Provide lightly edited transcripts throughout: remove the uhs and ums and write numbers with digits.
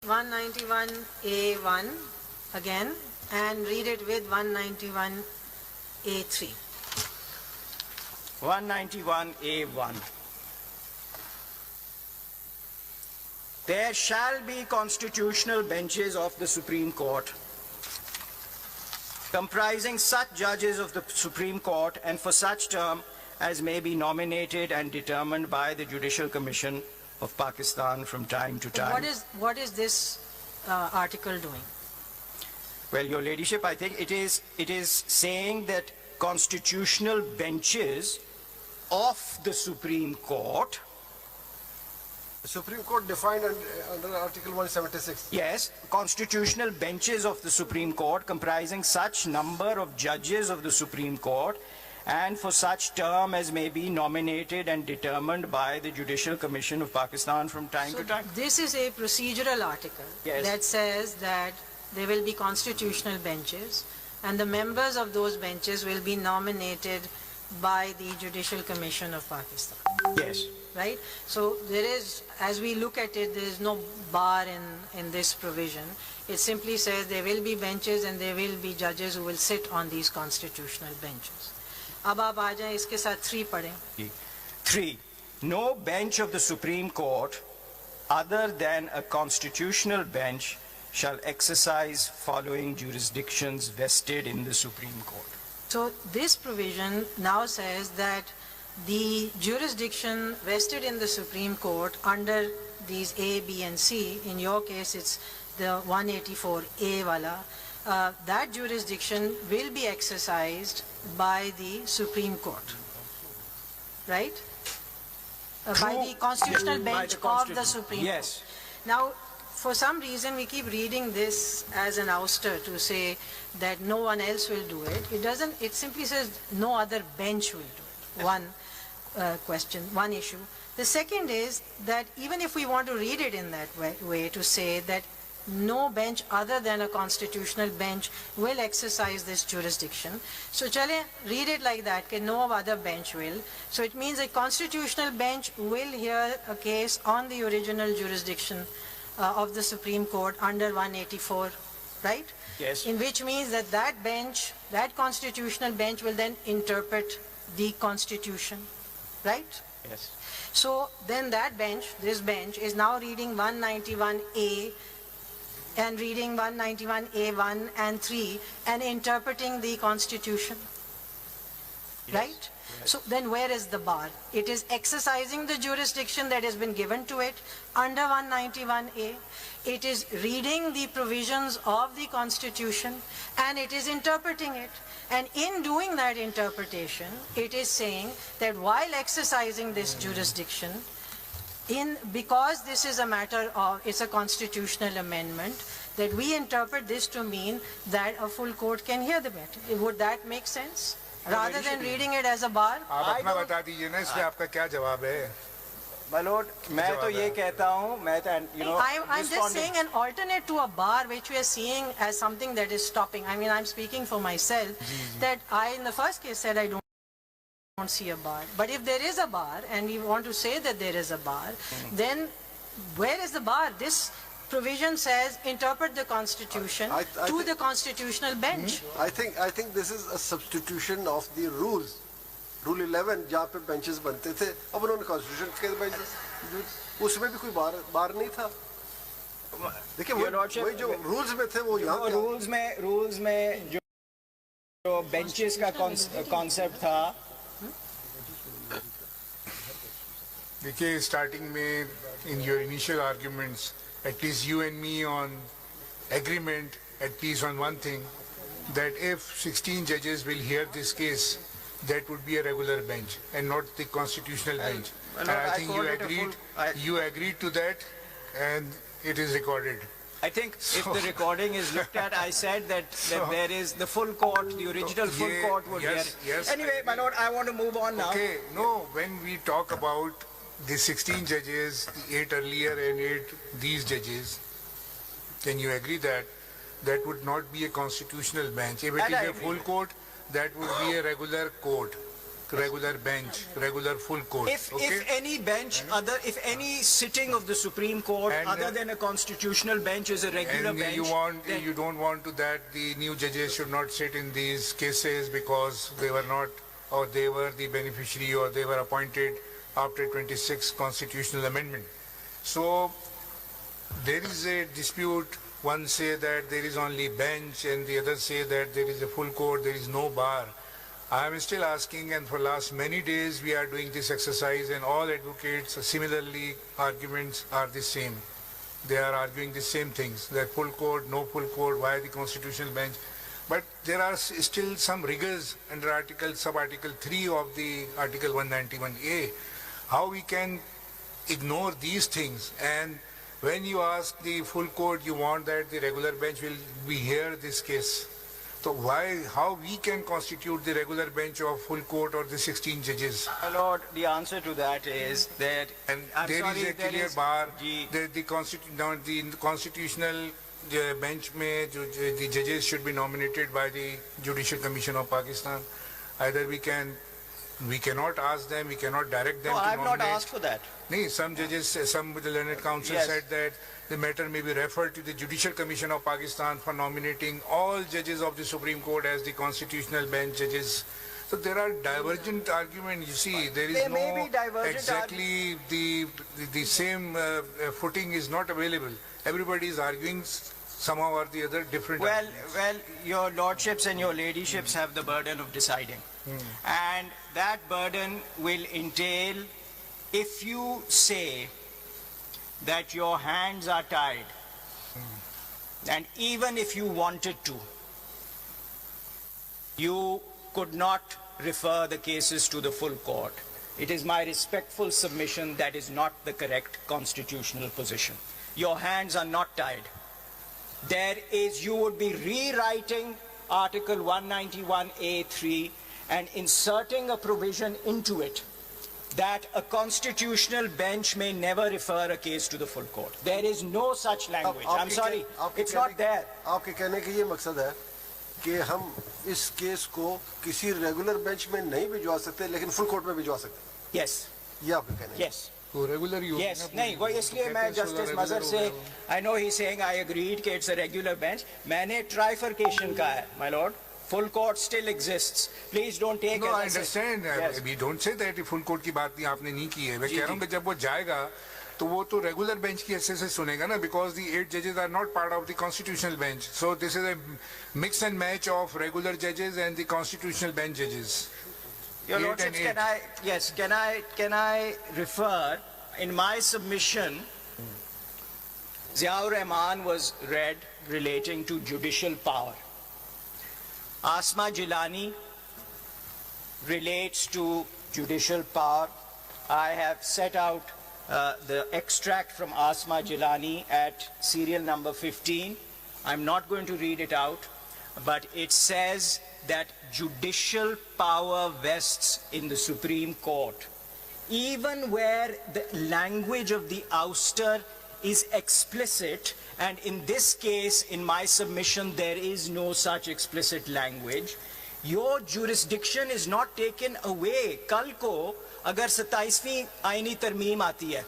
191A1 again and read it with 191A3. 191A1. There shall be constitutional benches of the Supreme Court comprising such judges of the Supreme Court and for such term as may be nominated and determined by the Judicial Commission of Pakistan from time to time. What is this article doing? Well, Your Ladyship, I think it is saying that constitutional benches of the Supreme Court. The Supreme Court defined under Article 176. Yes, constitutional benches of the Supreme Court comprising such number of judges of the Supreme Court and for such term as may be nominated and determined by the Judicial Commission of Pakistan from time to time. This is a procedural article that says that there will be constitutional benches and the members of those benches will be nominated by the Judicial Commission of Pakistan. Yes. Right? So there is, as we look at it, there is no bar in this provision. It simply says there will be benches and there will be judges who will sit on these constitutional benches. अब आप आ जाएं इसके साथ 3 पढ़ें. 3. No bench of the Supreme Court other than a constitutional bench shall exercise following jurisdictions vested in the Supreme Court. So this provision now says that the jurisdiction vested in the Supreme Court under these A, B and C, in your case it's the 184A wala, that jurisdiction will be exercised by the Supreme Court, right? By the constitutional bench of the Supreme Court. Now, for some reason we keep reading this as an ouster to say that no one else will do it. It doesn't, it simply says no other bench will do it. One one issue. The second is that even if we want to read it in that way to say that no bench other than a constitutional bench will exercise this jurisdiction. So chale, read it like that, that no other bench will. So it means a constitutional bench will hear a case on the original jurisdiction of the Supreme Court under 184, right? Yes. In which means that that bench, that constitutional bench will then interpret the Constitution, right? Yes. So then that bench, this bench, is now reading 191A and reading 191A1 and 3 and interpreting the Constitution, right? Yes. So then where is the bar? It is exercising the jurisdiction that has been given to it under 191A. It is reading the provisions of the Constitution and it is interpreting it. And in doing that interpretation, it is saying that while exercising this jurisdiction, because this is a matter of, it's a constitutional amendment, that we interpret this to mean that a full court can hear the matter. Would that make sense? Rather than reading it as a bar? आप अपना बता दीजिए ना इसमें आपका क्या जवाब है? My lord, मैं तो ये कहता हूँ, मैं तो, you know, I'm just saying an alternate to a bar which we are seeing as something that is stopping. I mean, I'm speaking for myself, that I in the first case said I don't see a bar. But if there is a bar and we want to say that there is a bar, then where is the bar? This provision says interpret the Constitution to the constitutional bench. I think this is a substitution of the rules. Rule 11 जहाँ पे benches बनते थे, अब उन्होंने Constitution के benches, उसमें भी कोई बार नहीं था. देखिए वही जो rules में थे वो यहाँ rules में जो benches का concept था. देखिए starting में in your initial arguments, at least you and me on agreement, at least on one thing, that if 16 judges will hear this case, that would be a regular bench and not the constitutional bench. And I think you agreed to that and it is recorded. I think if the recording is looked at, I said that there is the full court, the original full court would hear. Yes, anyway, my lord, I want to move on now. Okay, no, when we talk about the 16 judges, the 8 earlier and 8 these judges, can you agree that that would not be a constitutional bench? If it is a full court, that would be a regular court. regular bench, regular full court. If Okay? any bench if any sitting of the Supreme Court And, other than a constitutional bench is a regular And bench, then you don't want to that the new judges should not sit in these cases because they were not, or they were the beneficiary, or they were appointed after 26 constitutional amendment. So there is a dispute. One say that there is only bench, and the other say that there is a full court, there is no bar. I am still asking, and for last many days we are doing this exercise, and all advocates similarly arguments are the same. They are arguing the same things, that full court, no full court, why the constitutional bench. But there are still some rigors under sub-article 3 of the Article 191A. How we can ignore these things? And when you ask the full court, you want that the regular bench will be hear this case. So how we can constitute the regular bench of full court or the 16 judges? My Lord, the answer to that is that, And I'm there sorry, is a there clear is- bar. Ji- The constitutional bench में the judges should be nominated by the Judicial Commission of Pakistan. Either we cannot ask them, we cannot direct them No, to I have not nominate. asked for that. No, some judges, some the learned counsel Yes. said that the matter may be referred to the Judicial Commission of Pakistan for nominating all judges of the Supreme Court as the constitutional bench judges. So there are divergent arguments. You see, there is There may no be divergent exactly the same footing is not available. Everybody is arguing somehow or the other different. arguments. Well, your lordships and your ladyships have the burden of deciding. And that burden will entail, if you say that your hands are tied, and even if you wanted to, you could not refer the cases to the full court. It is my respectful submission that is not the correct constitutional position. Your hands are not tied. You would be rewriting Article 191A3 and inserting a provision into it that a constitutional bench may never refer a case to the full court. There is no such language. I'm sorry, it's not there. आपके कहने का ये मकसद है कि हम इस case को किसी रेगुलर बेंच में नहीं भिजवा सकते लेकिन फुल कोर्ट में भिजवा सकते हैं। Yes, ये आपका कहना है। yes. तो regular ही होगी Yes, ना, नहीं वो इसलिए मैं तो जस्टिस regular मजहर हो से गया वो। I know he's saying I agreed कि it's a regular bench. मैंने trifurcation का है, my lord. Full court still exists. Please don't take No, it I as a- understand. Yes. We don't say that full court की बात नहीं आपने नहीं की है. मैं जी, कह रहा हूँ जी. कि जब वो जाएगा तो वो तो regular bench की ऐसे से सुनेगा ना, because the 8 judges are not part of the constitutional bench. So this is a mix and match of regular judges and the constitutional bench judges. Your 8 lordships, and 8. can I refer in my submission? Ziaur Rahman was read relating to judicial power. Asma Jilani relates to judicial power. I have set out the extract from Asma Jilani at serial number 15. I'm not going to read it out, but it says that judicial power vests in the Supreme Court, even where the language of the ouster is explicit, and in this case, in my submission, there is no such explicit language. Your jurisdiction is not taken away. कल को अगर 27वीं आईनी तरमीम आती है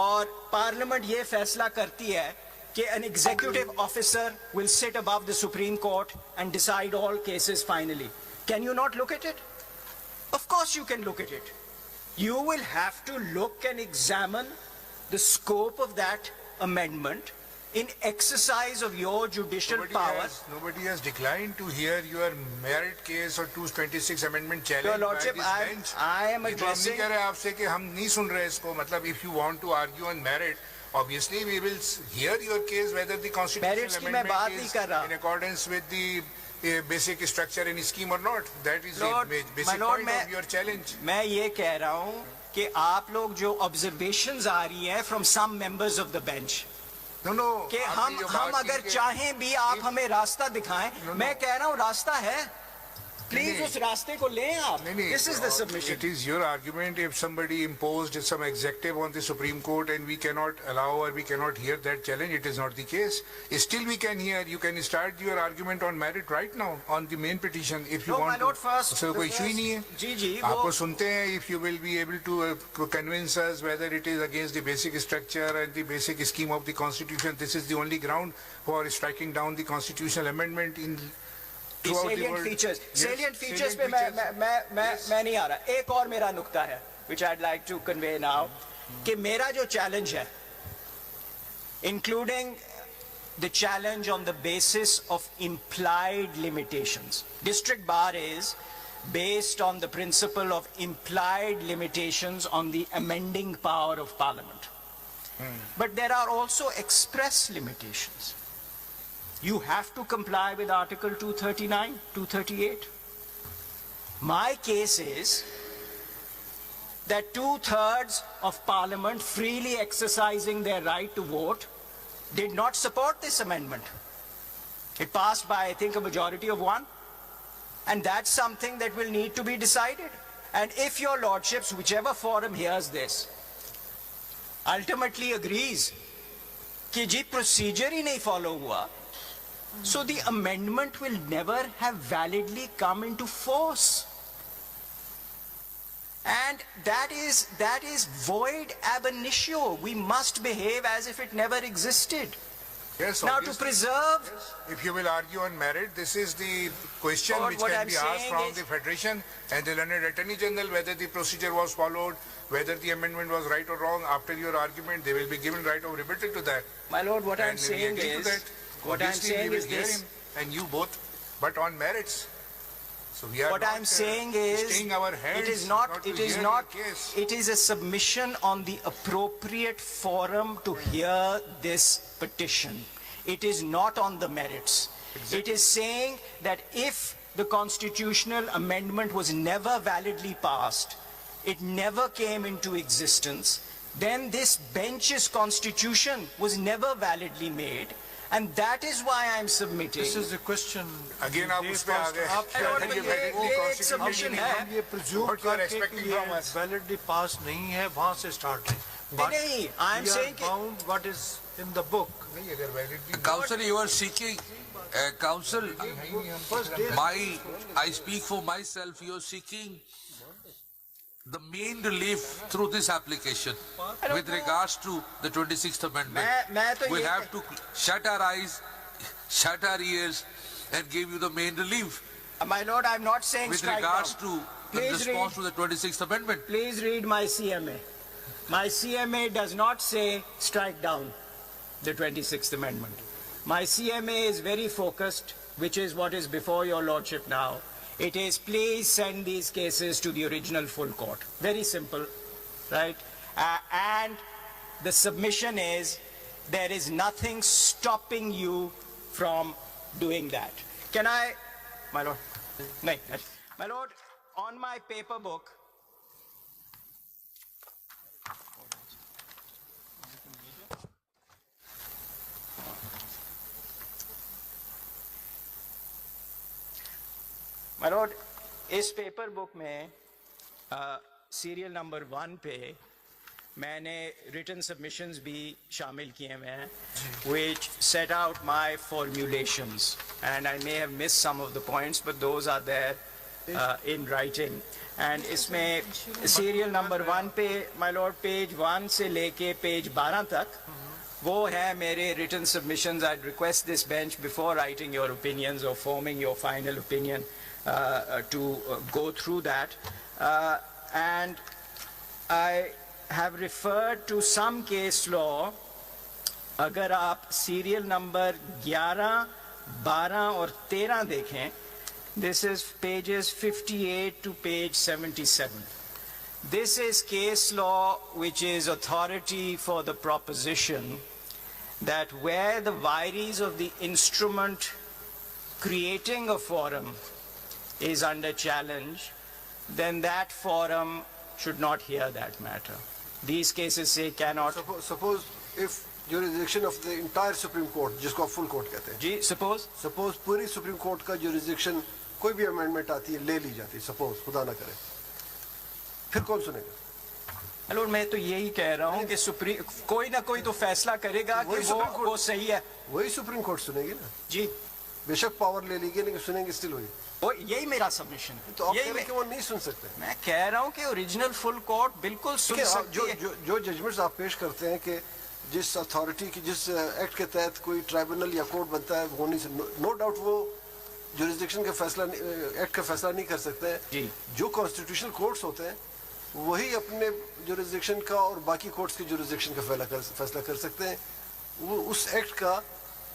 और parliament ये फैसला करती है कि an executive officer will sit above the Supreme Court and decide all cases finally, can you not look at it? Of course you can look at it. You will have to look and examine the scope of that amendment in exercise of your judicial power. Nobody has declined to hear your merit case or 226 amendment challenge Your by Lordship, this I bench. am ये तो हम नहीं addressing- कह रहे आपसे कि हम नहीं सुन रहे इसको, मतलब if you want to argue on merit, obviously we will hear your case whether the constitutional Merits की मैं बात amendment नहीं is कर रहा। in accordance with the basic structure and scheme or not. That is Lord, the my basic Lord, point मैं- of your challenge. मैं ये कह रहा हूं कि आप लोग जो observations आ रही हैं from some members of the bench No, कि हम अगर चाहें भी आप हमें रास्ता दिखाएं, मैं कह रहा हूं रास्ता है. प्लीज उस रास्ते को लें आप. This is the submission. It is your argument if somebody imposed some executive on the Supreme Court and we cannot allow or we cannot hear that challenge. It is not the case. Still we can hear. You can start your argument on merit right now on the main petition if you No, want. my lord, first. So कोई issue ही नहीं है. जी आपको सुनते हैं if you will be able to convince us whether it is against the basic structure and the basic scheme of the Constitution. This is the only ground for striking down the constitutional amendment in throughout the world. Salient features पे मैं नहीं आ रहा. एक और मेरा नुक्ता है which I'd like to convey now कि मेरा जो challenge है, including the challenge on the basis of implied limitations. District Bar is based on the principle of implied limitations on the amending power of Parliament. But there are also express limitations. You have to comply with Article 239, 238. My case is that 2/3 of Parliament freely exercising their right to vote did not support this amendment. It passed by, I think, a majority of 1. And that's something that will need to be decided. And if your lordships, whichever forum hears this, ultimately agrees कि जी procedure ही नहीं follow हुआ, so the amendment will never have validly come into force. And that is void ab initio. We must behave as if it never existed. Yes, now to obviously. preserve. If you will argue on merit, this is the question Lord, which what can I'm be asked saying from is- the Federation and the learned Attorney General whether the procedure was followed, whether the amendment was right or wrong. After your argument, they will be given right of rebuttal to that. My lord, what I'm And we saying agree to is, that. what I'm Obviously, we saying will is hear this. him and you both, but on merits. So we are What not, I'm saying is, staying our hands it is not, to it is hear not, your case. it is a submission on the appropriate forum to hear this petition. It is not on the merits. It is saying that if the constitutional amendment was never validly passed, it never came into existence, then this bench's constitution was never validly made, and that is why I'm submitting. This is the question. Again, आप उस पे आ गए. I don't Whether you believe validly ये एक constituted submission or है. not. ये presume What you are करके कि expecting ये from us? validly passed नहीं है, वहाँ से start है. But नहीं, I'm we are saying कि- bound what is in the book. नहीं, अगर validly Counsel, you are seeking, counsel, I speak for myself, you are seeking the main relief through this application with regards to the 26th Amendment. मैं तो We'll ये- have to shut our eyes, shut our ears and give you the main relief My lord, I'm not saying with strike regards down. to the Please response read. to the 26th Amendment. Please read my CMA. My CMA does not say strike down the 26th Amendment. My CMA is very focused, which is what is before your lordship now. It is please send these cases to the original full court. Very simple, right? And the submission is there is nothing stopping you from doing that. Can I, my lord? No, my lord, on my paper book, My lord, इस paper book में serial number 1 पे मैंने written submissions भी शामिल किए हुए हैं which set out my formulations, and I may have missed some of the points, but those are there in writing. And इसमें serial number 1 पे my lord page 1 से लेके page 12 तक वो है मेरे written submissions. I'd request this bench before writing your opinions or forming your final opinion to go through that. And I have referred to some case law. अगर आप serial number 11, 12 और 13 देखें, this is pages 58 to page 77. This is case law which is authority for the proposition that where the vires of the instrument creating a forum is under challenge, then that forum should not hear that matter. These cases say cannot. Suppose if jurisdiction of the entire Supreme Court, जिसको आप full court कहते हैं, जी, suppose suppose पूरी Supreme Court का jurisdiction कोई भी amendment आती है ले ली जाती है, सपोज खुदा ना करे, फिर कौन सुनेगा? हेलो, मैं तो यही कह रहा हूँ कि सुप्रीम कोई ना कोई तो फैसला करेगा कि वही सुप्रीम कोर्ट- वो सही है। वही सुप्रीम कोर्ट सुनेगी ना। जी, बेशक पावर ले ली गई लेकिन सुनेंगे स्टिल वही। वो यही मेरा सबमिशन है। तो आप यही कह रहे हैं कि वो नहीं सुन सकते? मैं कह रहा हूँ कि ओरिजिनल फुल कोर्ट बिल्कुल सुन देखिए, सकती जो है। जो जो जजमेंट्स आप पेश करते हैं कि जिस अथॉरिटी की जिस एक्ट के तहत कोई ट्राइब्यूनल या कोर्ट बनता है वो नहीं, नो डाउट वो जुरिस्डिक्शन का फैसला एक्ट का फैसला नहीं कर सकते हैं। जी। जो कॉन्स्टिट्यूशनल कोर्ट्स होते हैं वही अपने जुरिस्डिक्शन का और बाकी कोर्ट्स के जुरिस्डिक्शन का फैसला कर सकते हैं। वो उस एक्ट का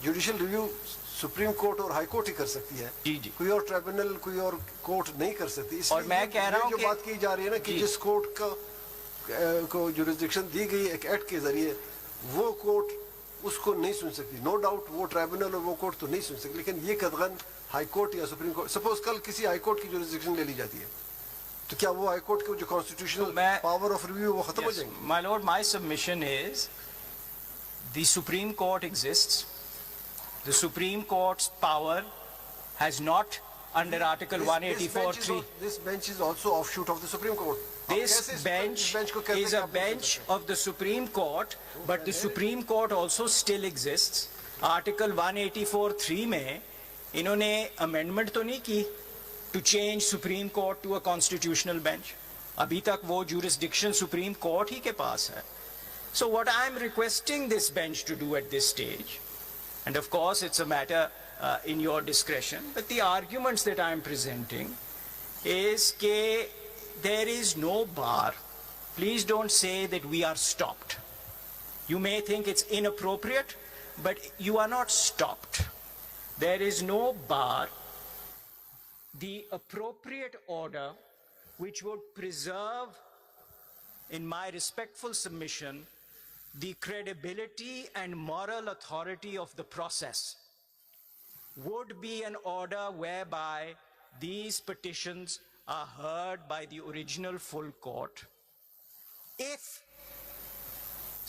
जुडिशियल रिव्यू सुप्रीम कोर्ट और हाई कोर्ट ही कर सकती है। जी, जी। कोई और ट्राइब्यूनल कोई और कोर्ट नहीं कर सकती। इसलिए और मैं कह रहा हूं जो कि- बात की जा रही है ना कि जी। जिस कोर्ट को जुरिस्डिक्शन दी गई एक एक्ट के जरिए, वो कोर्ट उसको नहीं सुन सकती। नो डाउट वो ट्राइब्यूनल और वो कोर्ट तो नहीं सुन सकती, लेकिन ये कदगन हाई कोर्ट या सुप्रीम कोर्ट, सपोज कल किसी हाई कोर्ट की जुरिस्डिक्शन ले ली जाती है, तो क्या वो हाई कोर्ट के जो कॉन्स्टिट्यूशनल मैं- पावर ऑफ रिव्यू वो खत्म हो Yes, जाएंगे? my lord, my submission is the Supreme Court exists. The Supreme Court's power has not, under Article 184(3). This bench is also offshoot of the Supreme Court. आप This कैसे इस bench को कहते हैं is कि a आप नहीं सुन bench सकते? of the Supreme Court, but the Supreme Court also still exists. Article 184(3) में इन्होंने amendment तो नहीं की to change Supreme Court to a constitutional bench. अभी तक वो jurisdiction Supreme Court ही के पास है. So what I'm requesting this bench to do at this stage, and of course it's a matter in your discretion, but the arguments that I'm presenting is that there is no bar. Please don't say that we are stopped. You may think it's inappropriate, but you are not stopped. There is no bar. The appropriate order which would preserve, in my respectful submission, the credibility and moral authority of the process would be an order whereby these petitions are heard by the original full court. If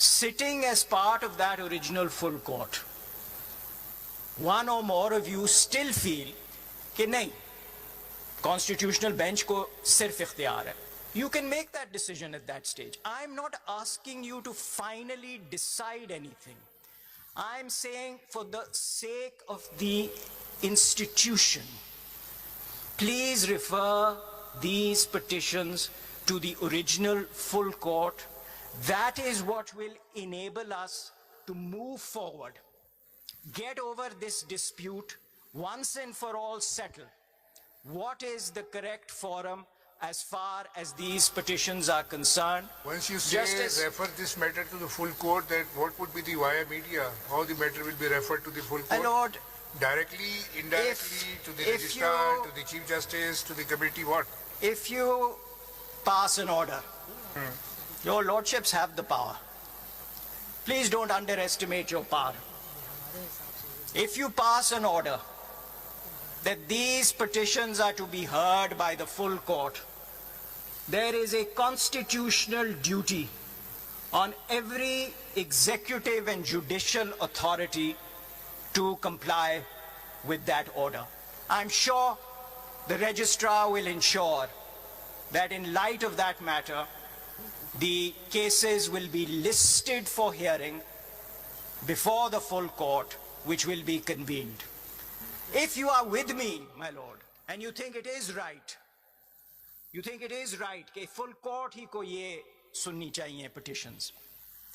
sitting as part of that original full court, one or more of you still feel कि नहीं, constitutional bench को सिर्फ इख्तियार है, you can make that decision at that stage. I'm not asking you to finally decide anything. I'm saying for the sake of the institution, please refer these petitions to the original full court. That is what will enable us to move forward, get over this dispute, once and for all settle what is the correct forum as far as these petitions are concerned. Once you say Justice- refer this matter to the full court, that what would be the via media? How the matter will be referred to the full My court? Lord, Directly, indirectly, to the if registrar, you- to the chief justice, to the committee, what? if you pass an order, your lordships have the power. Please don't underestimate your power. If you pass an order that these petitions are to be heard by the full court, there is a constitutional duty on every executive and judicial authority to comply with that order. I'm sure the registrar will ensure that in light of that matter, the cases will be listed for hearing before the full court, which will be convened. If you are with me, my lord, and you think it is right कि full court ही को ये सुननी चाहिए petitions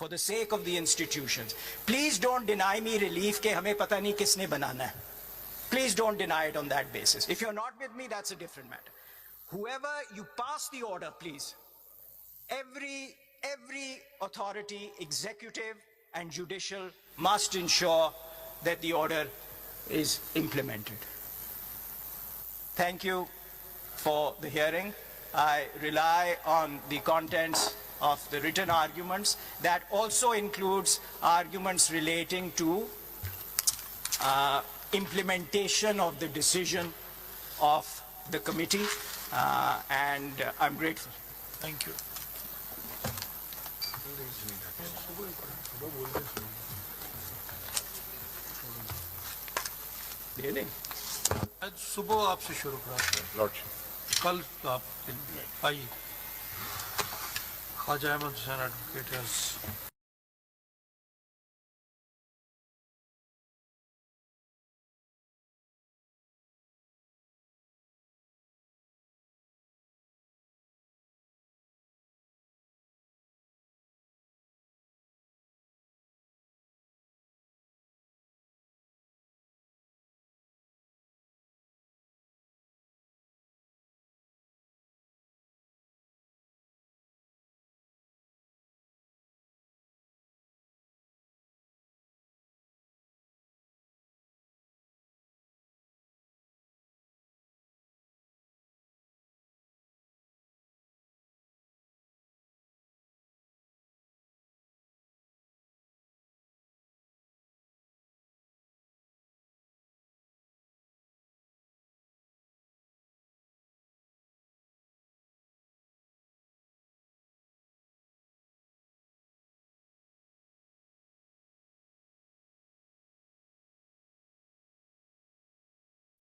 for the sake of the institutions, please don't deny me relief कि हमें पता नहीं किसने बनाना है. Please don't deny it on that basis. If you're not with me, that's a different matter. Whoever you pass the order, please, every authority, executive and judicial, must ensure that the order is implemented. Thank you for the hearing. I rely on the contents of the written arguments. That also includes arguments relating to implementation of the decision of the committee, and I'm grateful. Thank you. Really? आज सुबह आपसे शुरू कराते हैं। Lordship. कल आप आइए। Khwaja Ahmad Hussain advocate